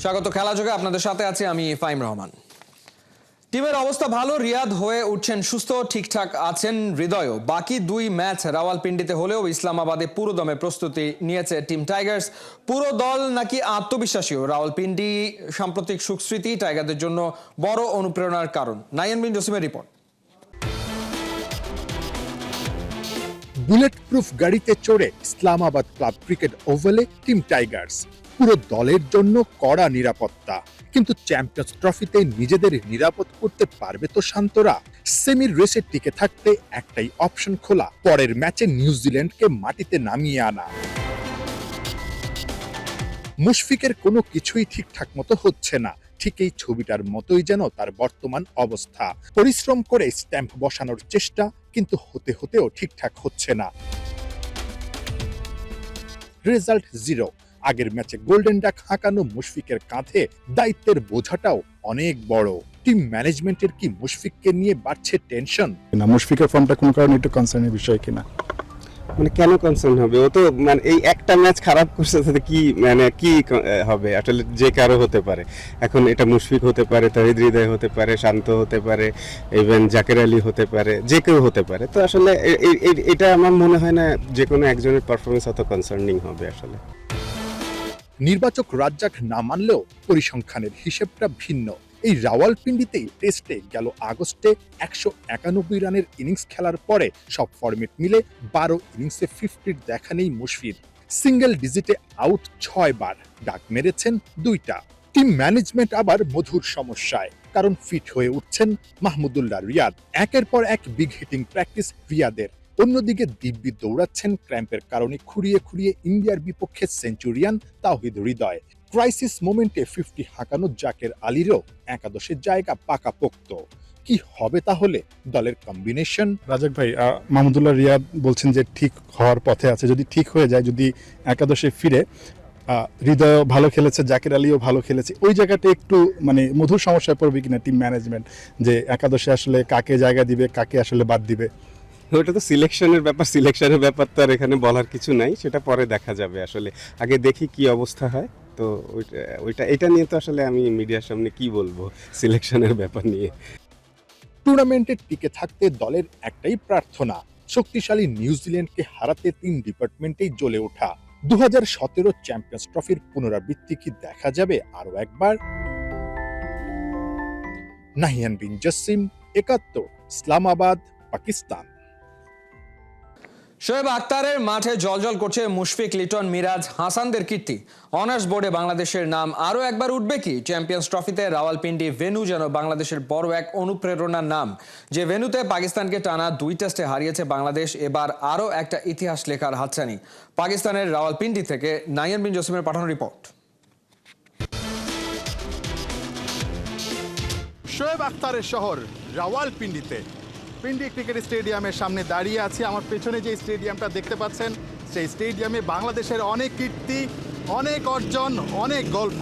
স্বাগত খেলা যোগে, আপনাদের সাথে আছি আমি ফাইম রহমান। টিমের অবস্থা ভালো, রিয়াদ হয়ে উঠছেন সুস্থ, ঠিকঠাক আছেন হৃদয়ও। বাকি দুই ম্যাচ রাওয়ালপিন্ডিতে হলেও ইসলামাবাদে পুরো দমে প্রস্তুতি নিয়েছে টিম টাইগার্স। পুরো দল নাকি আত্মবিশ্বাসীও। রাওয়ালপিন্ডি সাম্প্রতিক সুখস্মৃতি টাইগারদের জন্য বড় অনুপ্রেরণার কারণ। নাইয়ান বিন জসিমের রিপোর্ট। বুলেট প্রুফ গাড়িতে চড়ে ইসলামাবাদ ক্লাব ক্রিকেট ওভালে টিম টাইগার্স। পুরো দলের জন্য কড়া নিরাপত্তা, কিন্তু চ্যাম্পিয়ন্স ট্রফিতে নিজেদের নিরাপদ করতে পারবে তো শান্তরা? সেমির রেসে টিকে থাকতে একটাই অপশন খোলা, পরের ম্যাচে নিউজিল্যান্ডকে মাটিতে নামিয়ে আনা। মুশফিকের কোনো কিছুই ঠিকঠাক মতো হচ্ছে না, ঠিক এই ছবিটার মতোই যেন তার বর্তমান অবস্থা। পরিশ্রম করে স্ট্যাম্প বসানোর চেষ্টা, কিন্তু হতে হতেও ঠিকঠাক হচ্ছে না। Result zero. আগের ম্যাচে গোল্ডেন ডাক হাঁকানো মুশফিকের কাঁধে দায়িত্বের বোঝাটাও অনেক বড়। টিম ম্যানেজমেন্টের কি মুশফিককে নিয়ে বাড়ছে টেনশন? না, মুশফিকের ফর্মটা কোনো কারণে একটু কনসার্নের বিষয় কিনা? মানে কেন কনসার্ন হবে? ও তো মানে এই একটা ম্যাচ খারাপ করছে, তাতে কি মানে কি হবে? আসলে যে কারো হতে পারে। এখন এটা মুশফিক হতে পারে, তাহিদ হৃদয় হতে পারে, শান্ত হতে পারে, ইভেন জাকের আলী হতে পারে, যে কেউ হতে পারে। তো আসলে এটা আমার মনে হয় না যে কোনো একজনের পারফরমেন্স অত কনসার্নিং হবে আসলে। নির্বাচক রাজ্জাক না মানলেও পরিসংখ্যানের হিসেবটা ভিন্ন। এই রাওয়ালপিন্ডিতেই টেস্টে গেল আগস্টে 191 রানের ইনিংস খেলার পরে সব ফরম্যাট মিলে 12 ইনিংসে 50-র দেখা নেই মুশফির। সিঙ্গেল ডিজিটে আউট 6 বার, ডাক মেরেছেন 2টা। টিম ম্যানেজমেন্ট আবার মধুর সমস্যায়, কারণ ফিট হয়ে উঠছেন মাহমুদুল্লাহ রিয়াদ। একের পর এক বিগ হিটিং প্র্যাকটিস রিয়াদের। অন্যদিকে দিব্যি দৌড়াচ্ছেন ক্র্যাম্পের কারণে খুঁড়িয়ে খুঁড়িয়ে ইন্ডিয়ার বিপক্ষে সেঞ্চুরিয়ান তাওহিদ হৃদয়। ক্রাইসিস মোমেন্টে 50 হাঁকানো জাকের আলীরও একাদশের জায়গা পাকাপোক্ত। কি হবে তাহলে দলের কম্বিনেশন? রাজাক ভাই, মাহমুদুল্লাহ রিয়াদ বলছেন যে ঠিক হওয়ার পথে আছে। যদি ঠিক হয়ে যায়, যদি একাদশে ফিরে, হৃদয় ভালো খেলেছে, জাকের আলীও ভালো খেলেছে, ওই জায়গাটা একটু মানে মধুর সমস্যায় পড়বে কিনা টিম ম্যানেজমেন্ট, যে একাদশে আসলে কাকে জায়গা দিবে, কাকে আসলে বাদ দিবে? ওটা তো সিলেকশনের ব্যাপার তো আর এখানে বলার কিছু নাই, সেটা পরে দেখা যাবে। আসলে আগে দেখি কি অবস্থা হয়। তো এটা নিয়ে তো আসলে আমি মিডিয়ার সামনে কি বলবো সিলেকশনের ব্যাপার নিয়ে। টুর্নামেন্টে টিকে থাকতে দলের একটাই প্রার্থনা, শক্তিশালী নিউজিল্যান্ডকে হারাতে 3 ডিপার্টমেন্টেই জ্বলে ওঠা। 2017 চ্যাম্পিয়ন্স ট্রফির পুনরাবৃত্তি কি দেখা যাবে আরো একবার? নাহিয়ান বিন জসিম, 71, ইসলামাবাদ, পাকিস্তান। শোয়েব আক্তারের মাঠে জলজল করছে মুশফিক, লিটন, মিরাজ, হাসানদের কীর্তি। অনার্স বোর্ডে বাংলাদেশের নাম আরও একবার উঠবে কি? চ্যাম্পিয়ন্স ট্রফিতে রাওয়ালপিন্ডি ভেন্যু যেন বাংলাদেশের বড় এক অনুপ্রেরণার নাম। যে ভেন্যুতে পাকিস্তানকে টানা 2 টেস্টে হারিয়েছে বাংলাদেশ, এবার আরও একটা ইতিহাস লেখার হাতছানি। পাকিস্তানের রাওয়ালপিন্ডি থেকে নাইয়ান বিন জসিমের পাঠানো রিপোর্ট। শোয়েব আখতারের শহর রাওয়ালপিন্ডিতে পিন্ডি ক্রিকেট স্টেডিয়ামের সামনে দাঁড়িয়ে আছি। আমার পেছনে যে স্টেডিয়ামটা দেখতে পাচ্ছেন, সেই স্টেডিয়ামে বাংলাদেশের অনেক কীর্তি, অনেক অর্জন, অনেক গল্প।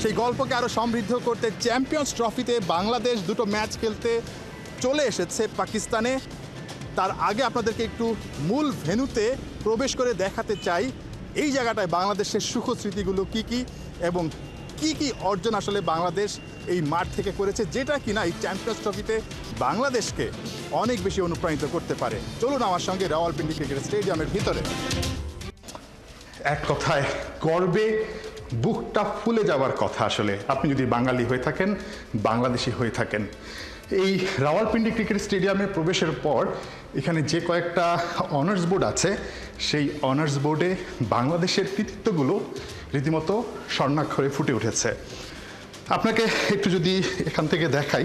সেই গল্পকে আরও সমৃদ্ধ করতে চ্যাম্পিয়ন্স ট্রফিতে বাংলাদেশ 2টো ম্যাচ খেলতে চলে এসেছে পাকিস্তানে। তার আগে আপনাদেরকে একটু মূল ভেন্যুতে প্রবেশ করে দেখাতে চাই এই জায়গাটায় বাংলাদেশের সুখ স্মৃতিগুলো কী কী এবং কি কি অর্জন আসলে বাংলাদেশ এই মাঠ থেকে করেছে, যেটা কিনা এই চ্যাম্পিয়ন্স ট্রফিতে বাংলাদেশকে অনেক বেশি অনুপ্রাণিত করতে পারে। চলুন আমার সঙ্গে রাওয়ালপিন্ডি ক্রিকেট স্টেডিয়ামের ভিতরে। এক কথায় গর্বে বুকটা ফুলে যাওয়ার কথা আসলে, আপনি যদি বাঙালি হয়ে থাকেন, বাংলাদেশি হয়ে থাকেন। এই রাওয়ালপিন্ডি ক্রিকেট স্টেডিয়ামে প্রবেশের পর এখানে যে কয়েকটা অনার্স বোর্ড আছে, সেই অনার্স বোর্ডে বাংলাদেশের কৃতিত্বগুলো রীতিমতো স্বর্ণাক্ষরে ফুটে উঠেছে। আপনাকে একটু যদি এখান থেকে দেখাই,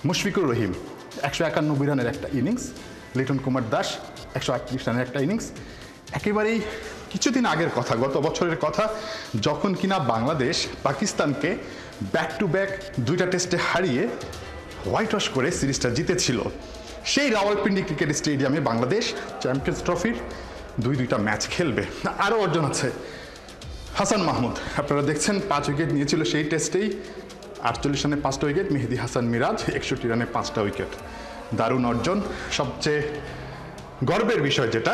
মুশফিকুর রহিম 191 রানের একটা ইনিংস, লিটন কুমার দাস 138 রানের একটা ইনিংস। একেবারেই কিছুদিন আগের কথা, গত বছরের কথা, যখন কিনা বাংলাদেশ পাকিস্তানকে ব্যাক টু ব্যাক 2টা টেস্টে হারিয়ে হোয়াইট ওয়াশ করে সিরিজটা জিতেছিল। সেই রাওয়ালপিন্ডি ক্রিকেট স্টেডিয়ামে বাংলাদেশ চ্যাম্পিয়ন্স ট্রফির 2টা ম্যাচ খেলবে। আরও অর্জন আছে। হাসান মাহমুদ আপনারা দেখছেন 5 উইকেট নিয়েছিল সেই টেস্টেই, 48 রানে 5টা উইকেট। মেহেদি হাসান মিরাজ 61 রানে 5টা উইকেট। দারুণ অর্জন। সবচেয়ে গর্বের বিষয় যেটা,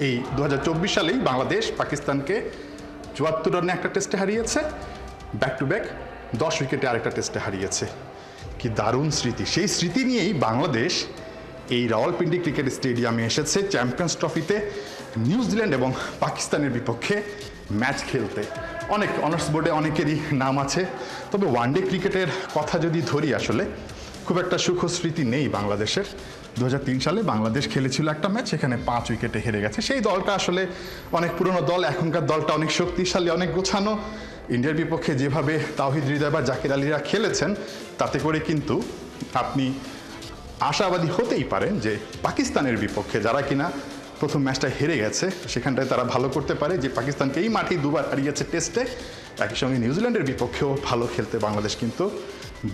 এই 2024 সালেই বাংলাদেশ পাকিস্তানকে 74 রানে একটা টেস্টে হারিয়েছে, ব্যাক টু ব্যাক 10 উইকেটে আরেকটা টেস্টে হারিয়েছে। কি দারুণ স্মৃতি, সেই স্মৃতি নিয়েই বাংলাদেশ এই রাওয়ালপিন্ডি ক্রিকেট স্টেডিয়ামে এসেছে চ্যাম্পিয়ন্স ট্রফিতে নিউজিল্যান্ড এবং পাকিস্তানের বিপক্ষে ম্যাচ খেলতে। অনেক অনার্স বোর্ডে অনেকেরই নাম আছে, তবে ওয়ানডে ক্রিকেটের কথা যদি ধরি আসলে খুব একটা সুখ স্মৃতি নেই বাংলাদেশের। 2003 সালে বাংলাদেশ খেলেছিল একটা ম্যাচ, সেখানে 5 উইকেটে হেরে গেছে। সেই দলটা আসলে অনেক পুরনো দল, এখনকার দলটা অনেক শক্তিশালী, অনেক গোছানো। ইন্ডিয়ার বিপক্ষে যেভাবে তাওহিদ হৃদয় বা জাকির আলীরা খেলেছেন, তাতে করে কিন্তু আপনি আশাবাদী হতেই পারেন যে পাকিস্তানের বিপক্ষে, যারা কিনা প্রথম ম্যাচটা হেরে গেছে, সেখানটায় তারা ভালো করতে পারে। যে পাকিস্তানকে এই মাঠেই দুবার হারিয়েছে টেস্টে, একই সঙ্গে নিউজিল্যান্ডের বিপক্ষেও ভালো খেলতে বাংলাদেশ কিন্তু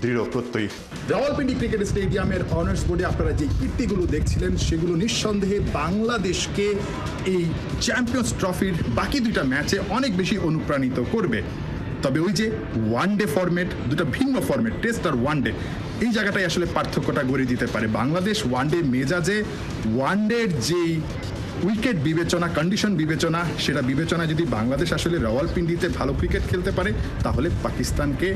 দৃঢ় প্রত্যয়ী। রাওয়ালপিন্ডি ক্রিকেট স্টেডিয়ামের অনার্স বোর্ডে আপনারা যে কীর্তিগুলো দেখছিলেন, সেগুলো নিঃসন্দেহে বাংলাদেশকে এই চ্যাম্পিয়ন্স ট্রফির বাকি দুইটা ম্যাচে অনেক বেশি অনুপ্রাণিত করবে। তবে ওই যে ওয়ানডে ফরম্যাট, দুটো ভিন্ন ফরম্যাট, টেস্ট আর ওয়ানডে, এই জায়গাটাই আসলে পার্থক্যটা গড়ে দিতে পারে। বাংলাদেশ ওয়ানডে মেজাজে, ওয়ানডের যেই উইকেট বিবেচনা, কন্ডিশন বিবেচনা, সেটা বিবেচনা যদি বাংলাদেশ আসলে রাওয়ালপিন্ডিতে ভালো ক্রিকেট খেলতে পারে, তাহলে পাকিস্তানকে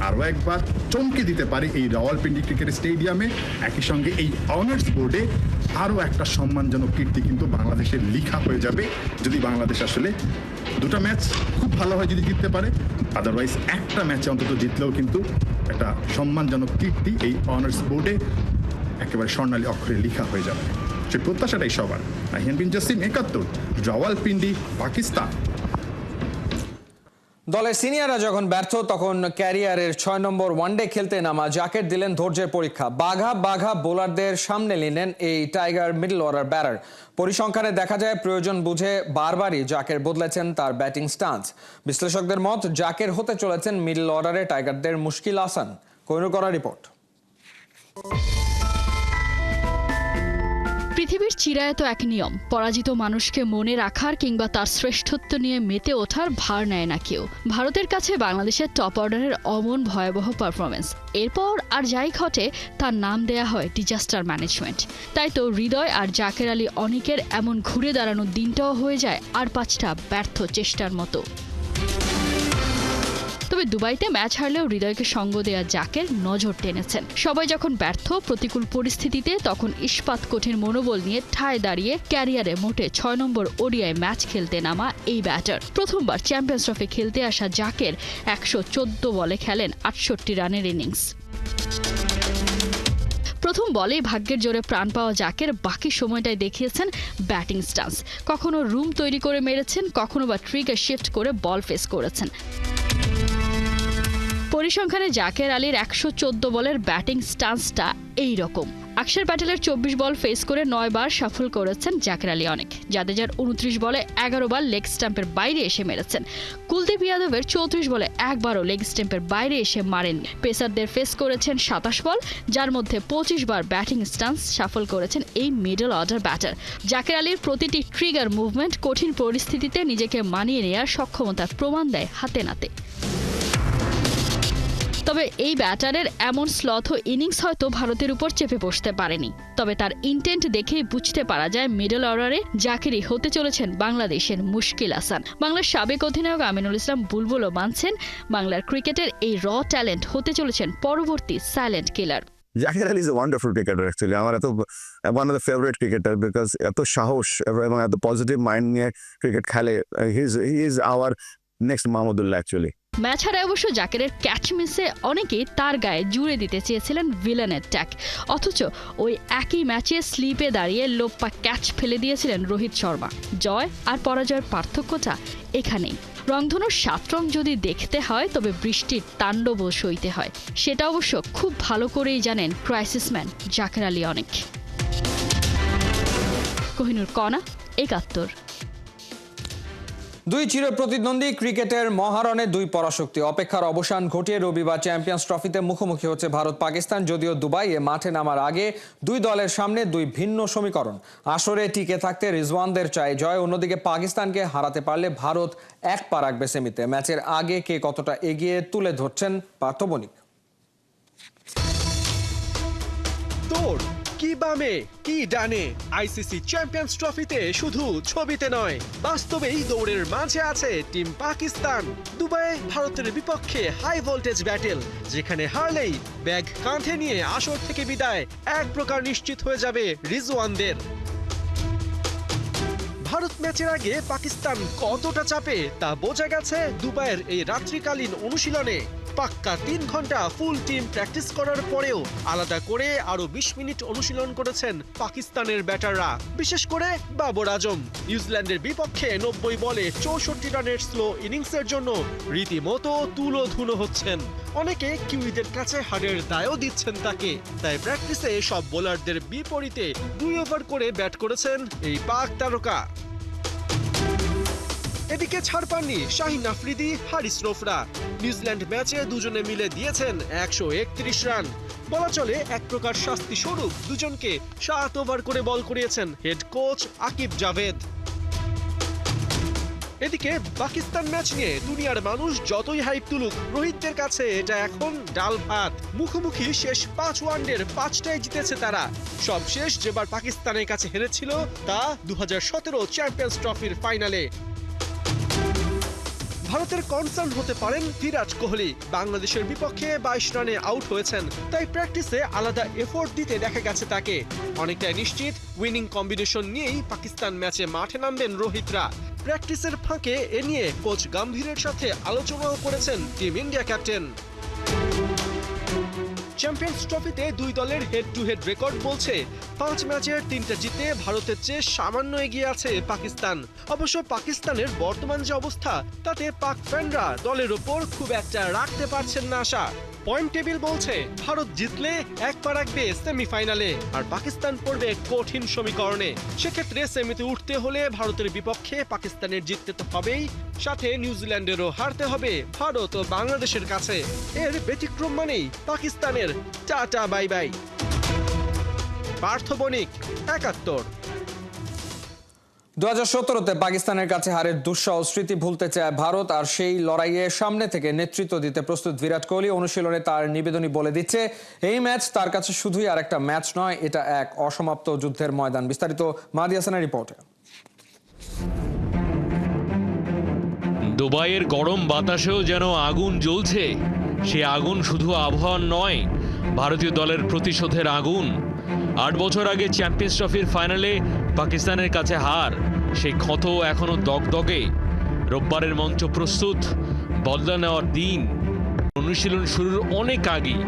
আরও একবার চমকে দিতে পারে এই রাওয়ালপিন্ডি ক্রিকেট স্টেডিয়ামে। একই সঙ্গে এই অনার্স বোর্ডে আরও একটা সম্মানজনক কীর্তি কিন্তু বাংলাদেশের লিখা হয়ে যাবে, যদি বাংলাদেশ আসলে দুটো ম্যাচ খুব ভালো হয় যদি জিততে পারে। আদারওয়াইজ একটা ম্যাচে অন্তত জিতলেও কিন্তু একটা সম্মানজনক কীর্তি এই অনার্স বোর্ডে একেবারে স্বর্ণালী অক্ষরে লিখা হয়ে যাবে। সেই প্রত্যাশাটাই সবার। নাহিয়ান বিন জাসিম, 71, রাওয়ালপিন্ডি, পাকিস্তান। দলের সিনিয়ররা যখন ব্যর্থ, তখন ক্যারিয়ারের 6 নম্বর ওয়ানডে খেলতে নামা জাকের দিলেন ধৈর্যের পরীক্ষা। বাঘা বাঘা বোলারদের সামনে নিলেন এই টাইগার মিডল অর্ডার ব্যাটার। পরিসংখ্যানে দেখা যায় প্রয়োজন বুঝে বারবারই জাকের বদলেছেন তার ব্যাটিং স্টান্স। বিশ্লেষকদের মত, জাকের হতে চলেছেন মিডল অর্ডারে টাইগারদের মুশকিল আসান। কোহিনুর করা রিপোর্ট। পৃথিবীর চিরায়ত এক নিয়ম, পরাজিত মানুষকে মনে রাখার কিংবা তার শ্রেষ্ঠত্ব নিয়ে মেতে ওঠার ভার নেয় না কেউ। ভারতের কাছে বাংলাদেশের টপ অর্ডারের অমন ভয়াবহ পারফরমেন্স, এরপর আর যাই ঘটে তার নাম দেয়া হয় ডিজাস্টার ম্যানেজমেন্ট। তাই তো হৃদয় আর জাকের আলী অনেকের এমন ঘুরে দাঁড়ানোর দিনটাও হয়ে যায় আর 5টা ব্যর্থ চেষ্টার মতো। তবে দুবাইতে ম্যাচ হারলেও হৃদয়কে সঙ্গ দেয়া জাকের নজর টেনেছেন। সবাই যখন ব্যর্থ প্রতিকূল পরিস্থিতিতে, তখন ইস্পাত কঠিন মনোবল নিয়ে ঠায় দাঁড়িয়ে ক্যারিয়ারে মোটে 6 নম্বর ওডিআই ম্যাচ খেলতে নামা এই ব্যাটার। প্রথমবার চ্যাম্পিয়ন্স ট্রফি খেলতে আসা জাকের 114 বলে খেলেন 68 রানের ইনিংস। প্রথম বলেই ভাগ্যের জোরে প্রাণ পাওয়া জাকের বাকি সময়টাই দেখিয়েছেন ব্যাটিং স্টান্স। কখনো রুম তৈরি করে মেরেছেন, কখনো বা ট্রিগার শিফট করে বল ফেস করেছেন। পরিসংখ্যানে জাকের আলীর 114 বলের ব্যাটিং স্টান্সটা এই রকম। আকসার প্যাটেলের 24 বল ফেস করে 9 বার সফল করেছেন জাকের আলী অনেক। জাদেজার 29 বলে 11 বার লেগ স্ট্যাম্পের বাইরে এসে মেরেছেন। কুলদীপ যাদবের 34 বলে একবারও লেগ স্ট্যাম্পের বাইরে এসে মারেননি। পেসারদের ফেস করেছেন 27 বল, যার মধ্যে 25 বার ব্যাটিং স্টান্স সফল করেছেন এই মিডল অর্ডার ব্যাটার। জাকের আলীর প্রতিটি ট্রিগার মুভমেন্ট কঠিন পরিস্থিতিতে নিজেকে মানিয়ে নেওয়ার সক্ষমতার প্রমাণ দেয় হাতে নাতে। তবে এই ব্যাটারের এমন স্লথ ইনিংস হয়তো ভারতের উপর চেপে বসতে পারেনি। তবে তার ইন্টেন্ট দেখেই বুঝতে পারা যায় মিডল অর্ডারে জাকেরই হতে চলেছেন বাংলাদেশের মুশকিল আসান। বাংলার সাবেক অধিনায়ক আমিনুল ইসলাম বুলবুলও মানছেন, বাংলার ক্রিকেটের এই র ট্যালেন্ট হতে চলেছেন পরবর্তী silent killer. Zakir Ali is a wonderful cricketer actually. আমার one of the favourite cricketer, because এত সাহস এবং এত পজিটিভ মাইন্ড নিয়ে ক্রিকেট খেলে। He is our next Mahmudullah actually. Match হারায় অবশ্য জাকেরের ক্যাচ মিসে অনেকেই তার গায়ে জুড়ে দিতে চেয়েছিলেন ভিলেনের ট্যাগ। অথচ ওই একই ম্যাচে স্লিপে দাঁড়িয়ে লোপ্পা ক্যাচ ফেলে দিয়েছিলেন রোহিত শর্মা। জয় আর পরাজয়ের পার্থক্যটা এখানেই। রংধনুর 7 রং যদি দেখতে হয়, তবে বৃষ্টির তাণ্ডবও সইতে হয়। সেটা অবশ্য খুব ভালো করেই জানেন ক্রাইসিসম্যান জাকের আলী অনেক। কোহিনুর কণা, 71। দুই চির প্রতিদ্বন্দ্বী ক্রিকেটের মহারণে দুই পরাশক্তি। অপেক্ষার অবসান ঘটিয়ে রবিবার চ্যাম্পিয়ন্স ট্রফিতে মুখোমুখি হচ্ছে ভারত পাকিস্তান। যদিও দুবাইয়ে মাঠে নামার আগে দুই দলের সামনে দুই ভিন্ন সমীকরণ। আসরে টিকে থাকতে রিজওয়ানদের চাই জয়, অন্যদিকে পাকিস্তানকে হারাতে পারলে ভারত 1 পা রাখবে সেমিতে। ম্যাচের আগে কে কতটা এগিয়ে তুলে ধরছেন পার্থ বণিক। তোড় কি বামে কি ডানে, আইসিসি চ্যাম্পিয়ন্স ট্রফিতে শুধু ছবিতে নয়, বাস্তবেই দৌড়ের মাঝে আছে টিম পাকিস্তান। দুবাইয়ে ভারতের বিপক্ষে হাই ভোল্টেজ ব্যাটেল, যেখানে হারলেই ব্যাগ কাঁধে নিয়ে আসর থেকে বিদায় এক প্রকার নিশ্চিত হয়ে যাবে রিজওয়ানদের। ভারত ম্যাচের আগে পাকিস্তান কতটা চাপে তা বোঝা গেছে দুবাইয়ের এই রাত্রিকালীন অনুশীলনে। পাক্কা 3 ঘন্টা ফুল টিম প্র্যাকটিস করার পরেও আলাদা করে আরো 20 মিনিট অনুশীলন করেছেন পাকিস্তানের ব্যাটাররা, বিশেষ করে বাবর আজম। নিউজিল্যান্ডের বিপক্ষে 90 বলে 64 রানের স্লো ইনিংসের জন্য রীতিমতো তুলোধুনো হচ্ছেন। অনেকে কিউইদের কাছে হারের দায়ও দিচ্ছেন তাকে। তাই প্র্যাকটিসে সব বোলারদের বিপরীতে 2 ওভার করে ব্যাট করেছেন এই পাক তারকা। এদিকে ছাড় পাননি শাহিন আফ্রিদি, হারিস রফরা। নিউজিল্যান্ড ম্যাচে দুজনে মিলে দিয়েছেন 131 রান। বলা চলে এক প্রকার শাস্তি স্বরূপ দুজনকে 7 ওভার করে বল করিয়েছেন হেড কোচ আকিব জাভেদ। এদিকে পাকিস্তান ম্যাচ নিয়ে দুনিয়ার মানুষ যতই হাইপ তুলুক, রোহিতদের কাছে এটা এখন ডাল ভাত। মুখোমুখি শেষ 5 ওয়ানডের 5টাই জিতেছে তারা। সবশেষ যেবার পাকিস্তানের কাছে হেরেছিল তা 2017 চ্যাম্পিয়ন্স ট্রফির ফাইনালে। ভারতের কনসার্ন হতে পারেন বিরাট কোহলি। বাংলাদেশের বিপক্ষে 22 রানে আউট হয়েছেন, তাই প্র্যাকটিসে আলাদা এফোর্ট দিতে দেখা গেছে তাকে। অনেকটাই নিশ্চিত উইনিং কম্বিনেশন নিয়েই পাকিস্তান ম্যাচে মাঠে নামবেন রোহিতরা। প্র্যাকটিসের ফাঁকে এ নিয়ে কোচ গম্ভীরের সাথে আলোচনাও করেছেন টিম ইন্ডিয়া ক্যাপ্টেন। চ্যাম্পিয়ন্স ট্রফিতে 2 দলের হেড টু হেড রেকর্ড বলছে 5 ম্যাচের 3টা জিতে ভারতের চেয়ে সামান্য এগিয়ে আছে পাকিস্তান। অবশ্য পাকিস্তানের বর্তমান যে অবস্থা তাতে পাক ফ্যানরা দলের ওপর খুব একটা রাখতে পারছেন না আশা। পয়েন্ট টেবিল বলছে ভারত জিতলে এক পা রাখবে সেমিফাইনালে, আর পাকিস্তান পড়বে কঠিন সমীকরণে। সেক্ষেত্রে সেমিতে উঠতে হলে ভারতের বিপক্ষে পাকিস্তানের জিততে তো হবেই, সাথে নিউজিল্যান্ডেরও হারতে হবে ভারত ও বাংলাদেশের কাছে। এর ব্যতিক্রম মানেই পাকিস্তানের টাটা বাই বাই। পার্থ বণিক, 71। 2017-তে পাকিস্তানের কাছে হারের দুঃসহ স্মৃতি ভুলতে চায় ভারত, আর সেই লড়াইয়ে সামনে থেকে নেতৃত্ব দিতে প্রস্তুত বিরাট কোহলি। অনুশীলনে তার নিবেদনী বলে দিচ্ছে এই ম্যাচ তার কাছে শুধুই আর একটা ম্যাচ নয়, এটা এক অসমাপ্ত যুদ্ধের ময়দান। বিস্তারিত মাহদি হাসানের রিপোর্টে। দুবাইয়ের গরম বাতাসেও যেন আগুন জ্বলছে। সে আগুন শুধু আবহাওয়ার নয়, ভারতীয় দলের প্রতিশোধের আগুন। 8 বছর আগে চ্যাম্পিয়ন্স ট্রফির ফাইনালে পাকিস্তানের কাছে হার, সেই ক্ষত এখনো দগদগে। রোববারের মঞ্চ প্রস্তুত, বদলা নেওয়ার দিন। অনুশীলন শুরুর অনেক আগেই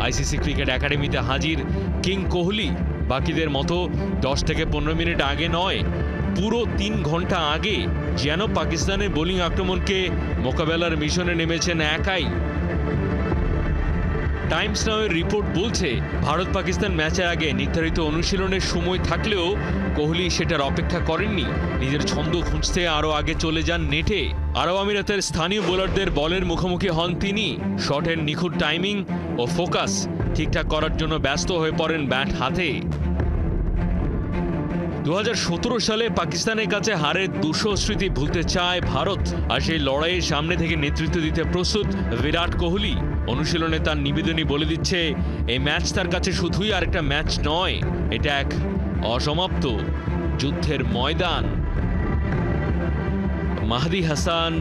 আইসিসি ক্রিকেট একাডেমিতে হাজির কিং কোহলি। বাকিদের মতো 10 থেকে 15 মিনিট আগে নয়, পুরো 3 ঘন্টা আগে যেন পাকিস্তানের বোলিং আক্রমণকে মোকাবেলার মিশনে নেমেছেন একাই। টাইমস নাওয়ের রিপোর্ট বলছে ভারত পাকিস্তান ম্যাচের আগে নির্ধারিত অনুশীলনের সময় থাকলেও কোহলি সেটার অপেক্ষা করেননি। নিজের ছন্দ খুঁজতে আরও আগে চলে যান নেটে। আরব আমিরাতের স্থানীয় বোলারদের বলের মুখোমুখি হন তিনি। শটের নিখুঁত টাইমিং ও ফোকাস ঠিকঠাক করার জন্য ব্যস্ত হয়ে পড়েন ব্যাট হাতে। 2017 সালে পাকিস্তানের কাছে হারের দুঃসহ স্মৃতি ভুলতে চায় ভারত, আর সেই লড়াইয়ের সামনে থেকে নেতৃত্ব দিতে প্রস্তুত বিরাট কোহলি। অনুশীলনে তার নিবেদনী বলে দিচ্ছে এই ম্যাচ তার কাছে শুধুই আরেকটা ম্যাচ নয়, এটা এক অসমাপ্ত যুদ্ধের ময়দান। মাহদি হাসান,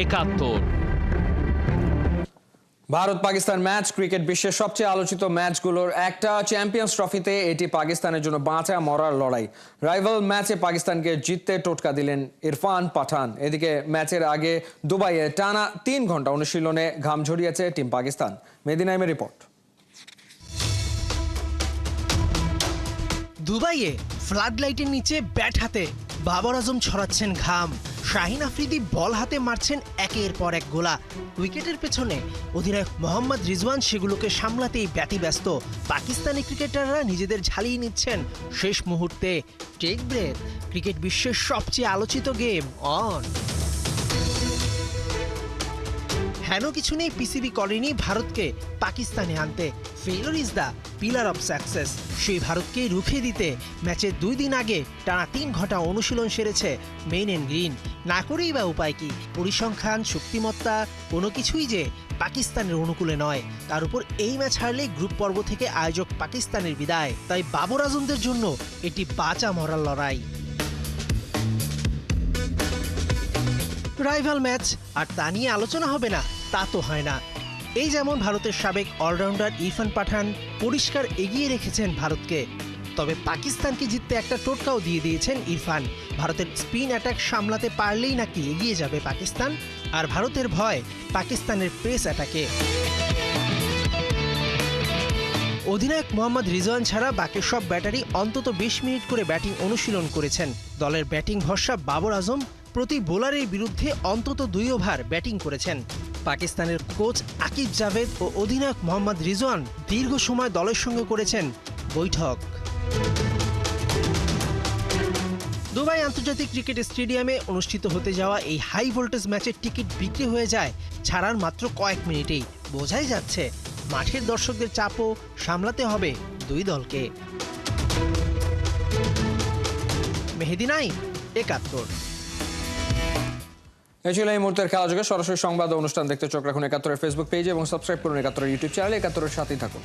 71। ভারত পাকিস্তান ম্যাচ ক্রিকেট বিশ্বের সবচেয়ে আলোচিত ম্যাচগুলোর একটা। চ্যাম্পিয়ন্স ট্রফিতে এটি পাকিস্তানের জন্য বাঁচা মরার লড়াই। রাইভাল ম্যাচে পাকিস্তানকে জিততে টোটকা দিলেন ইরফান পাঠান। এদিকে ম্যাচের আগে দুবাইয়ে টানা 3 ঘন্টা অনুশীলনে ঘাম ঝরিয়েছে টিম পাকিস্তান। মেহেদী নাইমের রিপোর্ট। দুবাইয়ে ফ্লাড লাইটের নিচে ব্যাট হাতে বাবর আজম ছড়াচ্ছেন ঘাম। শাহিন আফ্রিদি বল হাতে মারছেন একের পর এক গোলা। উইকেটের পেছনে অধিনায়ক মোহাম্মদ রিজওয়ান সেগুলোকে সামলাতেই ব্যতিব্যস্ত। পাকিস্তানি ক্রিকেটাররা নিজেদের ঝালিয়ে নিচ্ছেন শেষ মুহূর্তে। টেক ব্রেথ, ক্রিকেট বিশ্বের সবচেয়ে আলোচিত গেম অন। হেন কিছু নেই পিসিবি করেনি ভারতকে পাকিস্তানে আনতে। Failure is the pillar of success. সেই ভারতকে রুখে দিতে ম্যাচের 2 দিন আগে টানা 3 ঘন্টা অনুশীলন সেরেছে মেইন এন্ড গ্রিন। না করেই বা উপায় কি? পরিসংখ্যান, শক্তিমত্তা কোনো কিছুই যে পাকিস্তানের অনুকূলে নয়। তার উপর এই ম্যাচ হারলে গ্রুপ পর্ব থেকে আয়োজক পাকিস্তানের বিদায়। তাই বাবর আজমদের জন্য এটি বাঁচা মরার লড়াই। রাইভাল ম্যাচ, আর তা নিয়ে আলোচনা হবে না তা তো হয় না। এই যেমন ভারতের সাবেক অলরাউন্ডার ইরফান পাঠান পরিষ্কার এগিয়ে রেখেছেন ভারতকে। তবে পাকিস্তানকে জিততে একটা টোটকাও দিয়ে দিয়েছেন ইরফান। ভারতের স্পিন অ্যাটাক সামলাতে পারলেই নাকি এগিয়ে যাবে পাকিস্তান, আর ভারতের ভয় পাকিস্তানের পেস অ্যাটাকে। অধিনায়ক মোহাম্মদ রিজওয়ান ছাড়া বাকি সব ব্যাটারি অন্তত 20 মিনিট করে ব্যাটিং অনুশীলন করেছেন। দলের ব্যাটিং ভরসা বাবর আজম প্রতি বোলারের বিরুদ্ধে অন্তত 2 ওভার ব্যাটিং করেছেন। পাকিস্তানের কোচ আকিব জাভেদ ও অধিনায়ক মোহাম্মদ রিজওয়ান দীর্ঘ সময় দলের সঙ্গে করেছেন বৈঠক। দুবাই আন্তর্জাতিক ক্রিকেট স্টেডিয়ামে অনুষ্ঠিত হতে যাওয়া এই হাই ভোল্টেজ ম্যাচের টিকিট বিক্রি হয়ে যায় ছাড়ার মাত্র কয়েক মিনিটেই। বোঝাই যাচ্ছে মাঠের দর্শকদের চাপও সামলাতে হবে 2 দলকে। মেহেদি নাইম, 71। এই ছিল এই মুহূর্তের খেলা যোগে। সরাসরি সংবাদ ও অনুষ্ঠান দেখতে চোখ রাখুন 71-এর ফেসবুক পেজে এবং সাবস্ক্রাইব করুন 71-এর ইউটিউব চ্যানেলে। 71-এর সাথেই থাকুন।